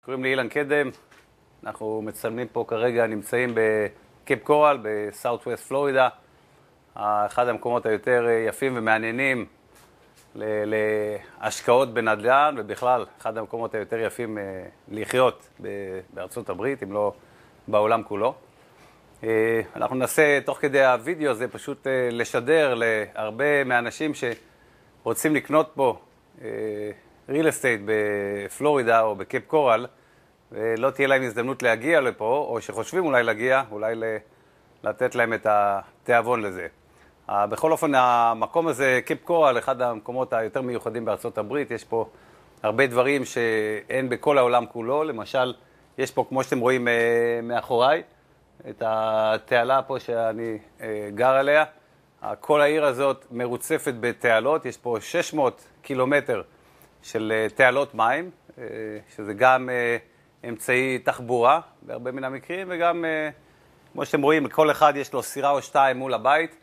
קוראים לי אילן קדם, אנחנו מצלמים פה כרגע, נמצאים בקייפ קורל, בסאוט ווסט פלורידה, אחד המקומות היותר יפים ומעניינים להשקעות בנדל"ן, ובכלל, אחד המקומות היותר יפים לחיות בארצות הברית, אם לא בעולם כולו. אנחנו ננסה תוך כדי הווידאו הזה פשוט לשדר להרבה מהאנשים שרוצים לקנות פה real estate בפלורידה או בקייפ קורל, ולא תהיה להם הזדמנות להגיע לפה, או שחושבים אולי להגיע, אולי לתת להם את התיאבון לזה. בכל אופן, המקום הזה, קייפ קורל, אחד המקומות היותר מיוחדים בארצות הברית, יש פה הרבה דברים שאין בכל העולם כולו. למשל, יש פה, כמו שאתם רואים מאחוריי, את התעלה פה שאני גר עליה. כל העיר הזאת מרוצפת בתעלות, יש פה 600 קילומטר של תעלות מים, שזה גם אמצעי תחבורה בהרבה מן המקרים, וגם, כמו שאתם רואים, לכל אחד יש לו סירה או שתיים מול הבית.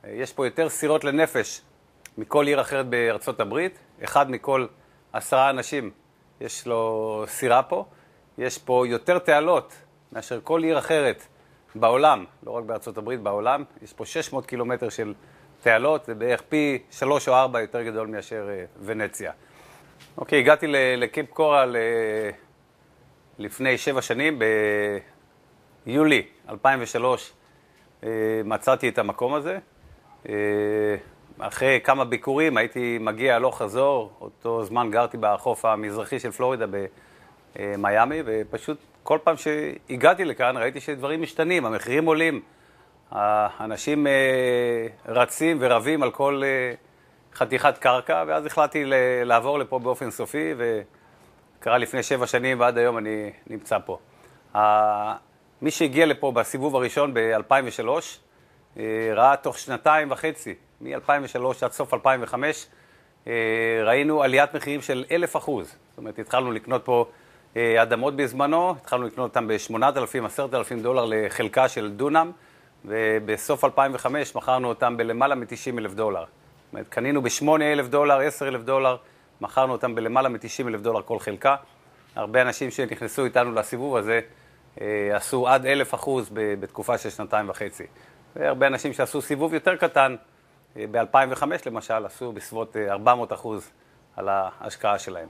יש פה יותר סירות לנפש מכל עיר אחרת בארצות הברית. אחד מכל 10 אנשים יש לו סירה פה. יש פה יותר תעלות מאשר כל עיר אחרת בעולם, לא רק בארצות הברית, בעולם. יש פה 600 קילומטר של תעלות, זה בערך פי 3 או 4 יותר גדול מאשר ונציה. אוקיי, הגעתי לקייפ קורל לפני 7 שנים, ביולי 2003 מצאתי את המקום הזה. אחרי כמה ביקורים הייתי מגיע הלוך חזור, אותו זמן גרתי בחוף המזרחי של פלורידה במיימי, ופשוט כל פעם שהגעתי לכאן ראיתי שדברים משתנים, המחירים עולים, האנשים רצים ורבים על כל חתיכת קרקע, ואז החלטתי לעבור לפה באופן סופי, וקרה לפני 7 שנים ועד היום אני נמצא פה. מי שהגיע לפה בסיבוב הראשון ב-2003, ראה תוך 2.5 שנים, מ-2003 עד סוף 2005, ראינו עליית מחירים של 1000%. זאת אומרת, התחלנו לקנות פה אדמות בזמנו, התחלנו לקנות אותם ב$8,000-10,000 לחלקה של דונם, ובסוף 2005 מכרנו אותם בלמעלה מ$90,000. זאת אומרת, קנינו ב$8,000, $10,000, מכרנו אותם בלמעלה מ$90,000 כל חלקה. הרבה אנשים שנכנסו איתנו לסיבוב הזה עשו עד 1,000% בתקופה של 2.5 שנים. והרבה אנשים שעשו סיבוב יותר קטן, ב-2005 למשל, עשו בסביבות 400% על ההשקעה שלהם.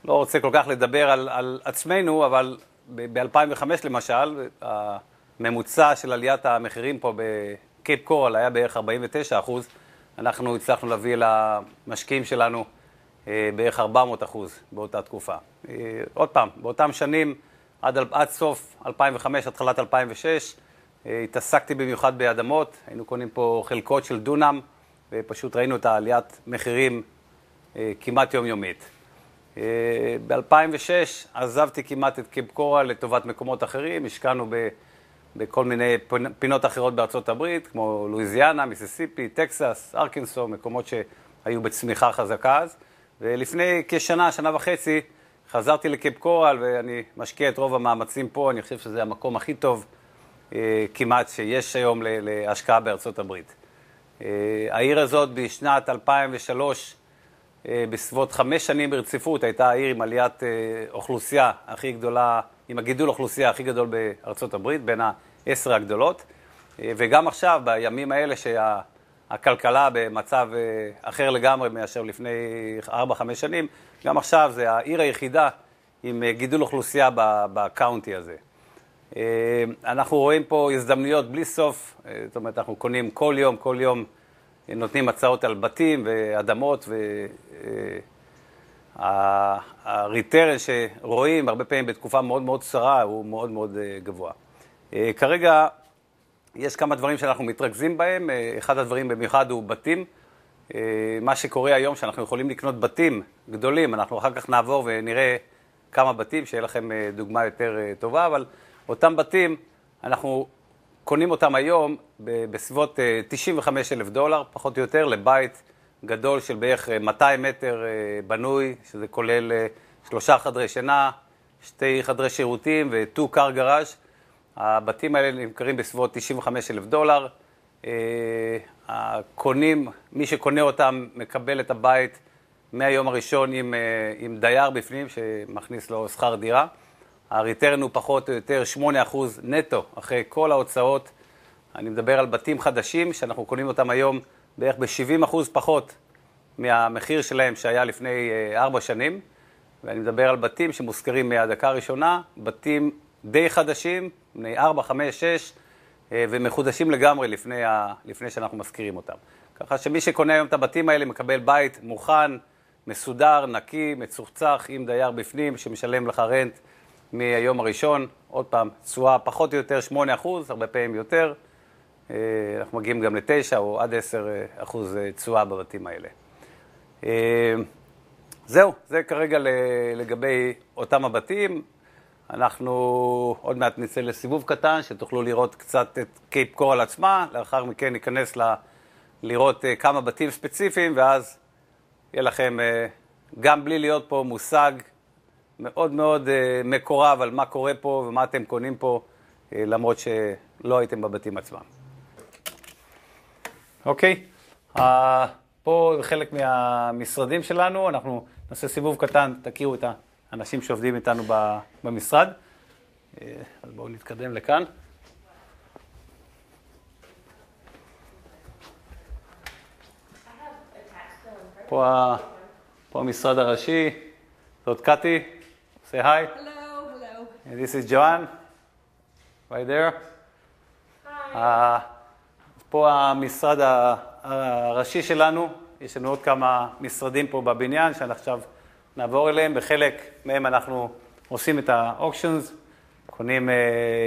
לא רוצה כל כך לדבר על עצמנו, אבל ב-2005 למשל, הממוצע של עליית המחירים פה בקייפ קורל היה בערך 49%. אנחנו הצלחנו להביא למשקיעים שלנו בערך 400% באותה תקופה. עוד פעם, באותם שנים, עד סוף 2005, התחלת 2006, התעסקתי במיוחד באדמות, היינו קונים פה חלקות של דונם, ופשוט ראינו את העליית מחירים כמעט יומיומית. ב-2006 עזבתי כמעט את קייפ קורל לטובת מקומות אחרים, השקענו בכל מיני פינות אחרות בארצות הברית, כמו לואיזיאנה, מיסיסיפי, טקסס, ארקנסו, מקומות שהיו בצמיחה חזקה אז. ולפני כשנה, שנה וחצי, חזרתי לקייפ קורל, ואני משקיע את רוב המאמצים פה. אני חושב שזה המקום הכי טוב כמעט שיש היום להשקעה בארצות הברית. העיר הזאת בשנת 2003, בסביבות 5 שנים ברציפות, הייתה העיר עם עליית אוכלוסייה הכי גדולה, עם הגידול אוכלוסייה הכי גדול בארצות הברית, בין 10 הגדולות. וגם עכשיו, בימים האלה שהכלכלה במצב אחר לגמרי מאשר לפני 4-5 שנים, גם עכשיו זה העיר היחידה עם גידול אוכלוסייה בקאונטי הזה. אנחנו רואים פה הזדמנויות בלי סוף, זאת אומרת, אנחנו קונים כל יום, נותנים הצעות על בתים ואדמות, והריטרן שרואים הרבה פעמים בתקופה מאוד מאוד קצרה הוא מאוד מאוד גבוה. כרגע יש כמה דברים שאנחנו מתרכזים בהם, אחד הדברים במיוחד הוא בתים. מה שקורה היום שאנחנו יכולים לקנות בתים גדולים, אנחנו אחר כך נעבור ונראה כמה בתים, שיהיה לכם דוגמה יותר טובה, אבל אותם בתים, אנחנו קונים אותם היום בסביבות $95,000, פחות או יותר, לבית גדול של בערך 200 מטר בנוי, שזה כולל 3 חדרי שינה, 2 חדרי שירותים ו2 car garage. הבתים האלה נמכרים בסביבות $95,000. הקונים, מי שקונה אותם מקבל את הבית מהיום הראשון עם דייר בפנים שמכניס לו שכר דירה. הריטרן הוא פחות או יותר 8% נטו אחרי כל ההוצאות. אני מדבר על בתים חדשים שאנחנו קונים אותם היום בערך ב-70% פחות מהמחיר שלהם שהיה לפני 4 שנים. ואני מדבר על בתים שמושכרים מהדקה הראשונה, בתים די חדשים, בני 4, 5, 6, ומחודשים לגמרי לפני שאנחנו מזכירים אותם. ככה שמי שקונה היום את הבתים האלה מקבל בית מוכן, מסודר, נקי, מצוחצח, עם דייר בפנים שמשלם לך רנט מהיום הראשון. עוד פעם, תשואה פחות או יותר 8%, הרבה פעמים יותר. אנחנו מגיעים גם ל9 או עד 10% תשואה בבתים האלה. זהו, זה כרגע לגבי אותם הבתים. אנחנו עוד מעט נצא לסיבוב קטן, שתוכלו לראות קצת את קייפ קורל עצמה, לאחר מכן ניכנס לראות כמה בתים ספציפיים, ואז יהיה לכם, גם בלי להיות פה, מושג מאוד מאוד מקורב על מה קורה פה ומה אתם קונים פה, למרות שלא הייתם בבתים עצמם. אוקיי, פה חלק מהמשרדים שלנו, אנחנו נעשה סיבוב קטן, תכירו את האנשים שעובדים איתנו במשרד. אז בואו נתקדם לכאן. פה המשרד הראשי, זאת קטי, say hi. Hello, hello. And this is Joan, right there. Hi. פה המשרד הראשי שלנו, יש לנו עוד כמה משרדים פה בבניין שעכשיו נעבור אליהם. בחלק מהם אנחנו עושים את האוקשנס, קונים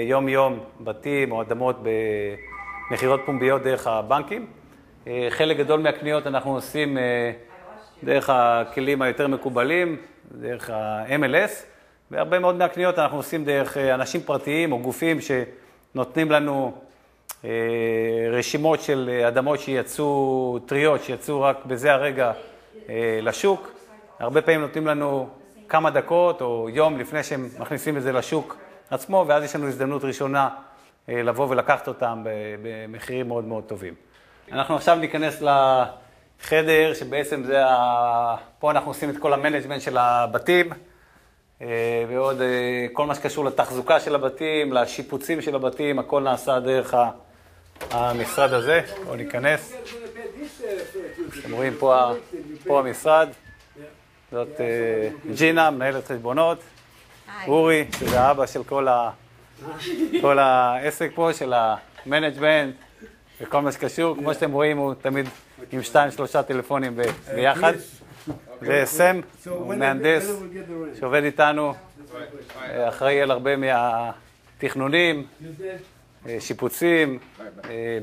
יום-יום בתים או אדמות במחירות פומביות דרך הבנקים. חלק גדול מהקניות אנחנו עושים דרך הכלים היותר מקובלים, דרך ה-MLS, והרבה מאוד מהקניות אנחנו עושים דרך אנשים פרטיים או גופים שנותנים לנו רשימות של אדמות שיצאו טריות, שיצאו רק בזה הרגע לשוק. הרבה פעמים נותנים לנו כמה דקות או יום לפני שהם מכניסים את זה לשוק עצמו, ואז יש לנו הזדמנות ראשונה לבוא ולקחת אותם במחירים מאוד מאוד טובים. אנחנו עכשיו ניכנס לחדר שבעצם זה, פה אנחנו עושים את כל המנג'מנט של הבתים, ועוד כל מה שקשור לתחזוקה של הבתים, לשיפוצים של הבתים, הכל נעשה דרך המשרד הזה. בואו ניכנס. אתם רואים פה המשרד. זאת ג'ינה, מנהלת חשבונות. אורי, שזה האבא של כל העסק פה, של המנג'מנט וכל מה שקשור. כמו שאתם רואים, הוא תמיד עם 2-3 טלפונים ביחד. זה סם, הוא מהנדס שעובד איתנו, אחראי על הרבה מהתכנונים, שיפוצים,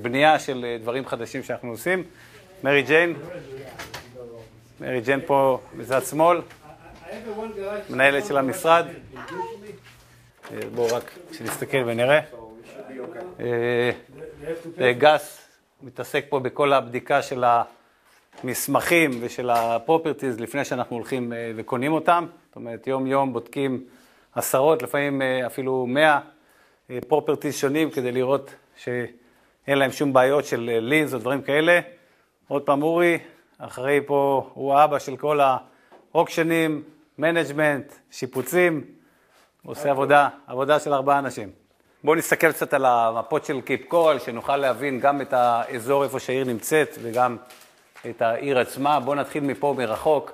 בנייה של דברים חדשים שאנחנו עושים. מרי ג'יין פה בצד שמאל, מנהלת של המשרד. בואו רק שנסתכל ונראה. גס מתעסק פה בכל הבדיקה של המסמכים ושל הפרופרטיז לפני שאנחנו הולכים וקונים אותם. זאת אומרת, יום יום בודקים עשרות, לפעמים אפילו 100 פרופרטיז שונים כדי לראות שאין להם שום בעיות של לינס או דברים כאלה. עוד פעם אורי, אחרי פה הוא האבא של כל האוקשנים, מנג'מנט, שיפוצים, הוא עושה עבודה של 4 אנשים. בואו נסתכל קצת על המפות של קייפ קורל, שנוכל להבין גם את האזור איפה שהעיר נמצאת וגם את העיר עצמה. בואו נתחיל מפה מרחוק.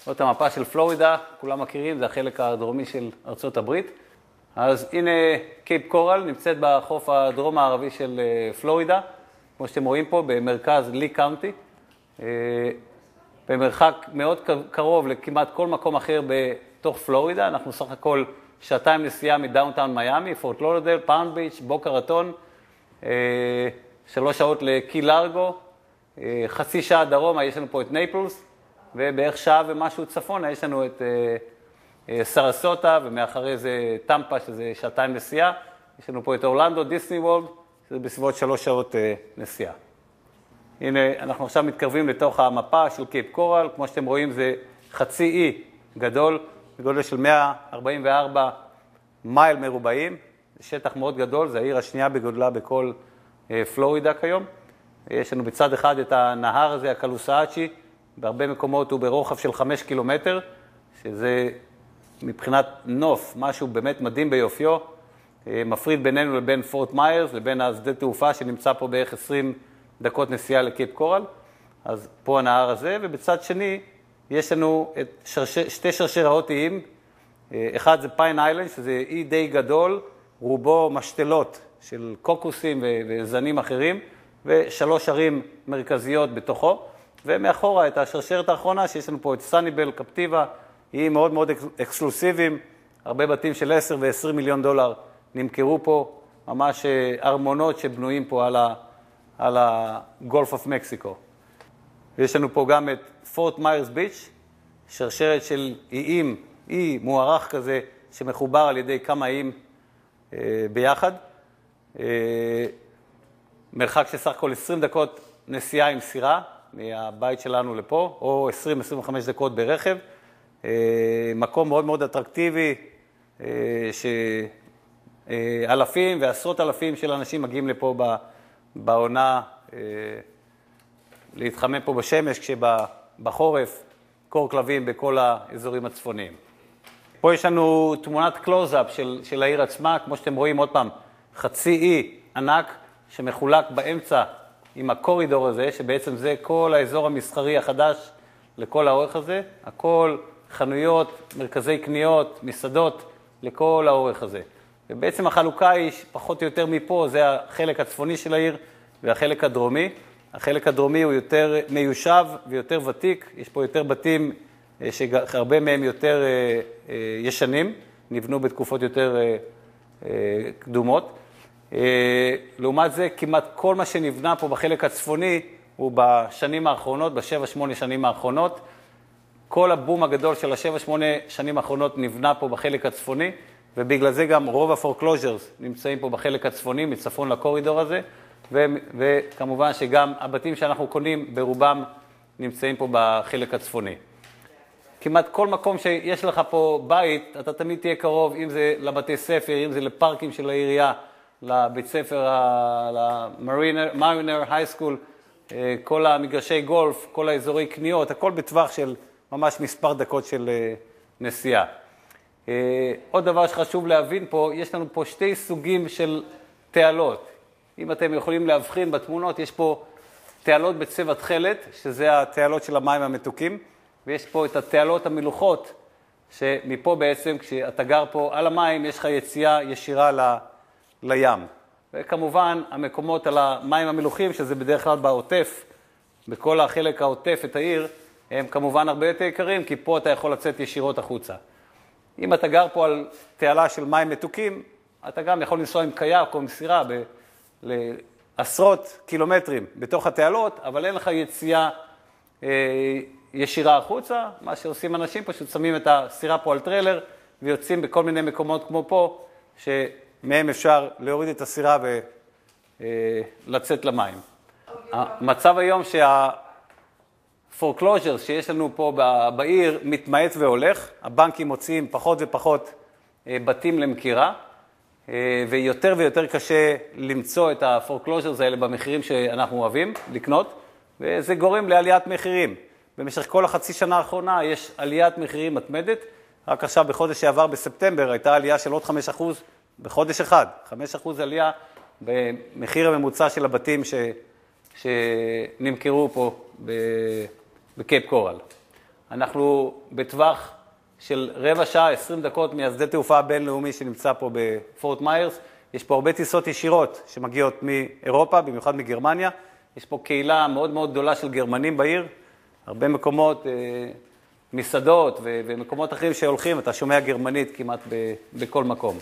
זאת המפה של פלורידה, כולם מכירים, זה החלק הדרומי של ארצות הברית. אז הנה קייפ קורל נמצאת בחוף הדרום הערבי של פלורידה, כמו שאתם רואים פה במרכז לי קאונטי, במרחק מאוד קרוב לכמעט כל מקום אחר בתוך פלורידה. אנחנו סך הכל 2 נסיעה מדאונטאון מיאמי, פורט לודרדייל, פאונד ביץ', בוקה רטון, 3 שעות לקי לארגו, חצי שעה דרומה יש לנו פה את נייפלס, ובערך שעה ומשהו צפונה יש לנו את סרסוטה, ומאחרי זה טמפה, שזה 2 נסיעה. יש לנו פה את אורלנדו, דיסני וולד, שזה בסביבות 3 שעות נסיעה. הנה, אנחנו עכשיו מתקרבים לתוך המפה של קייפ קורל. כמו שאתם רואים, זה חצי אי גדול, בגודל של 144 מייל מרובעים. זה שטח מאוד גדול, זה העיר השנייה בגודלה בכל פלורידה כיום. יש לנו בצד אחד את הנהר הזה, הקלוסאצ'י, בהרבה מקומות הוא ברוחב של 5 קילומטר, שזה מבחינת נוף, משהו באמת מדהים ביופיו, מפריד בינינו לבין פורט מיירס, לבין השדה תעופה שנמצא פה בערך 20 דקות נסיעה לקייפ קורל, אז פה הנהר הזה, ובצד שני יש לנו את שתי שרשראות איים, אחד זה פיין איילנד, שזה אי די גדול, רובו משתלות של קוקוסים וזנים אחרים, ושלוש ערים מרכזיות בתוכו, ומאחורה את השרשרת האחרונה שיש לנו פה את סניבל, קפטיבה, איים מאוד מאוד אקסקלוסיביים, הרבה בתים של 10 ו-20 מיליון דולר נמכרו פה, ממש ארמונות שבנויים פה על הגולף אוף מקסיקו. ויש לנו פה גם את פורט מיירס ביץ', שרשרת של איים, אי מוערך כזה שמחובר על ידי כמה איים ביחד. מרחק שסך הכל 20 דקות נסיעה עם סירה מהבית שלנו לפה, או 20-25 דקות ברכב. מקום מאוד מאוד אטרקטיבי, שאלפים ועשרות אלפים של אנשים מגיעים לפה בעונה להתחמם פה בשמש, כשבחורף קור כלבים בכל האזורים הצפוניים. פה יש לנו תמונת קלוז-אפ של העיר עצמה, כמו שאתם רואים עוד פעם, חצי אי ענק שמחולק באמצע עם הקורידור הזה, שבעצם זה כל האזור המסחרי החדש לכל האורך הזה, הכל חנויות, מרכזי קניות, מסעדות, לכל האורך הזה. ובעצם החלוקה היא פחות או יותר מפה, זה החלק הצפוני של העיר והחלק הדרומי. החלק הדרומי הוא יותר מיושב ויותר ותיק, יש פה יותר בתים שהרבה מהם יותר ישנים, נבנו בתקופות יותר קדומות. לעומת זה, כמעט כל מה שנבנה פה בחלק הצפוני הוא בשנים האחרונות, ב7-8 שנים האחרונות. כל הבום הגדול של ה7-8 שנים האחרונות נבנה פה בחלק הצפוני, ובגלל זה גם רוב הפורקלוז'רס נמצאים פה בחלק הצפוני, מצפון לקורידור הזה, וכמובן שגם הבתים שאנחנו קונים ברובם נמצאים פה בחלק הצפוני. כמעט כל מקום שיש לך פה בית, אתה תמיד תהיה קרוב, אם זה לבתי ספר, אם זה לפארקים של העירייה, לבית ספר, למרינר היי סקול, כל המגרשי גולף, כל האזורי קניות, הכל בטווח של ממש מספר דקות של נסיעה. עוד דבר שחשוב להבין פה, יש לנו פה שתי סוגים של תעלות. אם אתם יכולים להבחין בתמונות, יש פה תעלות בצבע תכלת, שזה התעלות של המים המתוקים, ויש פה את התעלות המלוכות, שמפה בעצם, כשאתה גר פה על המים, יש לך יציאה ישירה לים. וכמובן, המקומות על המים המלוכים, שזה בדרך כלל בעוטף, בכל החלק העוטף את העיר, הם כמובן הרבה יותר יקרים, כי פה אתה יכול לצאת ישירות החוצה. אם אתה גר פה על תעלה של מים מתוקים, אתה גם יכול לנסוע עם קייק או עם סירה לעשרות קילומטרים בתוך התעלות, אבל אין לך יציאה ישירה החוצה. מה שעושים אנשים פשוט שמים את הסירה פה על טריילר, ויוצאים בכל מיני מקומות כמו פה, שמהם אפשר להוריד את הסירה ולצאת למים. המצב היום foreclosures שיש לנו פה בעיר מתמעט והולך, הבנקים מוציאים פחות ופחות בתים למכירה, ויותר ויותר קשה למצוא את ה-foreclosures האלה במחירים שאנחנו אוהבים לקנות, וזה גורם לעליית מחירים. במשך כל החצי שנה האחרונה יש עליית מחירים מתמדת, רק עכשיו בחודש שעבר בספטמבר הייתה עלייה של עוד 5% בחודש אחד, 5% עלייה במחיר הממוצע של הבתים שנמכרו פה בקייפ קורל. אנחנו בטווח של רבע שעה, 20 דקות מהשדה תעופה הבינלאומי שנמצא פה בפורט מיירס. יש פה הרבה טיסות ישירות שמגיעות מאירופה, במיוחד מגרמניה. יש פה קהילה מאוד מאוד גדולה של גרמנים בעיר, הרבה מקומות, מסעדות ומקומות אחרים שהולכים, אתה שומע גרמנית כמעט בכל מקום.